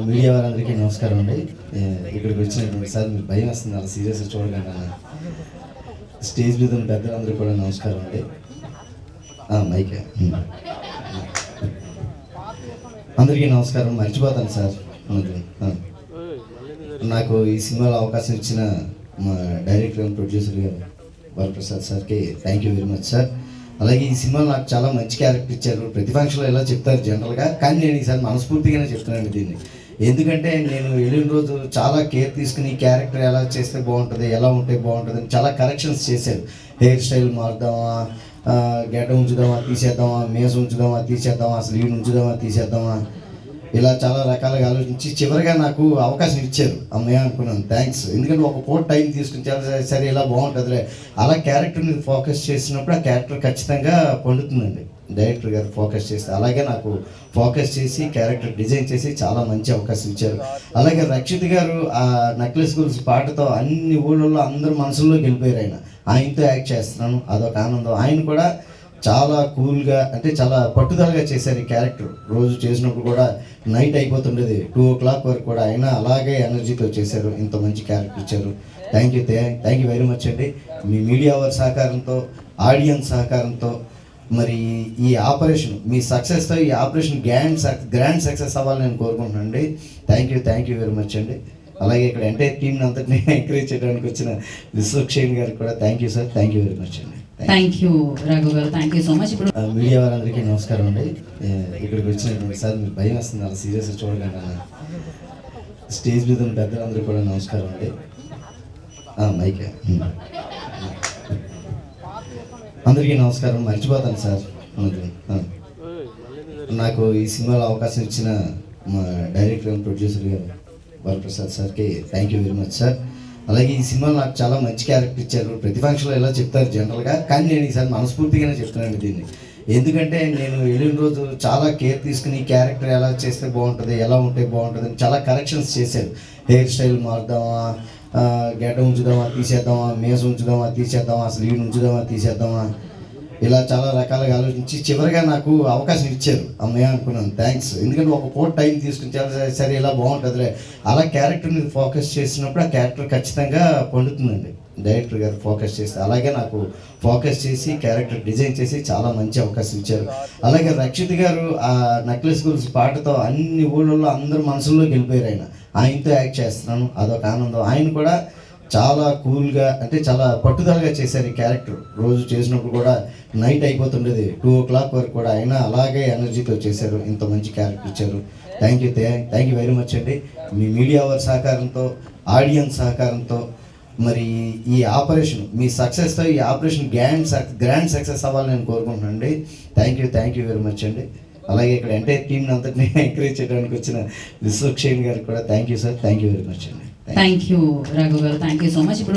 Media వారందరికీ నమస్కారం అండి. ఇక్కడికి వచ్చినటువంటి సార్ మీకు భయం వస్తుంది అలా సీరియస్గా చూడకుండా. స్టేజ్ మీద ఉన్న పెద్దలందరికీ కూడా నమస్కారం అండి. మైక్ అందరికీ నమస్కారం. మర్చిపోతాను సార్. నాకు ఈ సినిమాలో అవకాశం ఇచ్చిన మా డైరెక్టర్ అండ్ ప్రొడ్యూసర్ గారు వరప్రసాద్ సార్కి thank you very much sir. అలాగే ఈ సినిమాలో నాకు చాలా మంచి క్యారెక్టర్ ఇచ్చారు. ప్రతి ఫంక్షన్లో ఇలా చెప్తారు జనరల్గా, కానీ నేను ఈసారి మనస్ఫూర్తిగానే చెప్తున్నాను దీన్ని. ఎందుకంటే నేను వెళ్ళిన రోజు చాలా కేర్ తీసుకుని ఈ క్యారెక్టర్ ఎలా చేస్తే బాగుంటుంది, ఎలా ఉంటే బాగుంటుంది అని చాలా కరెక్షన్స్ చేశారు. హెయిర్ స్టైల్ మారుదామా, గెట ఉంచుదామా తీసేద్దామా, మేస్ ఉంచుదామా తీసేద్దామా, అసలు ఈడు ఉంచుదామా తీసేద్దామా, ఇలా చాలా రకాలుగా ఆలోచించి చివరిగా నాకు అవకాశం ఇచ్చారు. అమ్మయ్య అనుకున్నాను, థ్యాంక్స్. ఎందుకంటే ఒక పూట టైం తీసుకుని చాలా సరే ఇలా బాగుంటుందిలే అలా క్యారెక్టర్ మీద ఫోకస్ చేసినప్పుడు ఆ క్యారెక్టర్ ఖచ్చితంగా పండుతుందండి. డైరెక్టర్ గారు ఫోకస్ చేస్తే అలాగే నాకు ఫోకస్ చేసి క్యారెక్టర్ డిజైన్ చేసి చాలా మంచి అవకాశం ఇచ్చారు. అలాగే రక్షిత్ గారు ఆ నెక్లెస్ గురించి పాటతో అన్ని ఊళ్ళల్లో అందరు మనసుల్లోకి వెళ్ళిపోయారు. ఆయనతో యాక్ట్ చేస్తున్నాను, అదొక ఆనందం. ఆయన కూడా చాలా కూల్గా అంటే చాలా పట్టుదలగా చేశారు ఈ క్యారెక్టర్. రోజు చేసినప్పుడు కూడా నైట్ అయిపోతుండేది 2 o'clock వరకు కూడా ఆయన అలాగే ఎనర్జీతో చేశారు. ఇంత మంచి క్యారెక్టర్ ఇచ్చారు. థ్యాంక్ యూ వెరీ మచ్ అండి. మీ మీడియా వారి సహకారంతో, ఆడియన్స్ సహకారంతో మరి ఈ ఆపరేషన్ మీ సక్సెస్తో ఈ ఆపరేషన్ గ్రాండ్ సక్సెస్ అవ్వాలని నేను కోరుకుంటున్నాను అండి. థ్యాంక్ యూ వెరీ మచ్ అండి. అలాగే ఇక్కడ ఎంటైర్ టీమ్ని అంతటినీ ఎంకరేజ్ చేయడానికి వచ్చిన విశ్వక్షేణ్ గారికి కూడా thank you sir. Thank you very much అండి. థ్యాంక్ యూ రాఘవ్ గారు, థ్యాంక్ యూ సో మచ్. ఇప్పుడు మీడియా వారందరికీ నమస్కారం అండి. ఇక్కడికి వచ్చినటువంటి సార్ మీకు భయం వస్తుంది అలా సీరియస్గా చూడకుండా. స్టేజ్ మీద ఉన్న పెద్దలందరికీ కూడా నమస్కారం అండి. మైక్ అందరికీ నమస్కారం. మర్చిపోతాను సార్. నాకు ఈ సినిమాలో అవకాశం ఇచ్చిన మా డైరెక్టర్ అండ్ ప్రొడ్యూసర్ గారు వరప్రసాద్ సార్కి thank you very much sir. అలాగే ఈ సినిమాలో నాకు చాలా మంచి క్యారెక్టర్ ఇచ్చారు. ప్రతి ఫంక్షన్లో ఇలా చెప్తారు జనరల్గా, కానీ నేను ఈసారి మనస్ఫూర్తిగానే చెప్తున్నాను దీన్ని. ఎందుకంటే నేను వెళ్ళిన రోజు చాలా కేర్ తీసుకుని ఈ క్యారెక్టర్ ఎలా చేస్తే బాగుంటుంది, ఎలా ఉంటే బాగుంటుంది అని చాలా కరెక్షన్స్ చేశారు. హెయిర్ స్టైల్ మారుదామా, గెట ఉంచుదామా తీసేద్దామా, మేస్ ఉంచుదామా తీసేద్దామా, అసలు ఈడు ఉంచుదామా తీసేద్దామా, ఇలా చాలా రకాలుగా ఆలోచించి చివరిగా నాకు అవకాశం ఇచ్చారు. అమ్మయ్య అనుకున్నాను, థ్యాంక్స్. ఎందుకంటే ఒక పూట టైం తీసుకుని చాలా సరే ఇలా బాగుంటుందిలే అలా క్యారెక్టర్ మీద ఫోకస్ చేసినప్పుడు ఆ క్యారెక్టర్ ఖచ్చితంగా పండుతుందండి. డైరెక్టర్ గారు ఫోకస్ చేస్తే అలాగే నాకు ఫోకస్ చేసి క్యారెక్టర్ డిజైన్ చేసి చాలా మంచి అవకాశం ఇచ్చారు. అలాగే రక్షిత్ గారు ఆ నెక్లెస్ గురించి పాటతో అన్ని ఊళ్ళల్లో అందరు మనసుల్లోకి వెళ్ళిపోయారు. ఆయనతో యాక్ట్ చేస్తున్నాను, అదొక ఆనందం. ఆయన కూడా చాలా కూల్గా అంటే చాలా పట్టుదలగా చేశారు ఈ క్యారెక్టర్. రోజు చేసినప్పుడు కూడా నైట్ అయిపోతుండేది 2 o'clock వరకు కూడా ఆయన అలాగే ఎనర్జీతో చేశారు. ఇంత మంచి క్యారెక్టర్ ఇచ్చారు. థ్యాంక్ యూ వెరీ మచ్ అండి. మీ మీడియా వారి సహకారంతో, ఆడియన్స్ సహకారంతో మరి ఈ ఆపరేషన్ మీ సక్సెస్తో ఈ ఆపరేషన్ గ్రాండ్ సక్సెస్ అవ్వాలని నేను కోరుకుంటున్నాను అండి. థ్యాంక్ యూ వెరీ మచ్ అండి. అలాగే ఇక్కడ ఎంటైర్ టీమ్ని అంతటినీ ఎంకరేజ్ చేయడానికి వచ్చిన విశ్వక్షేణ్ గారికి కూడా thank you sir. Thank you very much అండి. థ్యాంక్ యూ రాఘవ్ గారు, థ్యాంక్ యూ సో మచ్. ఇప్పుడు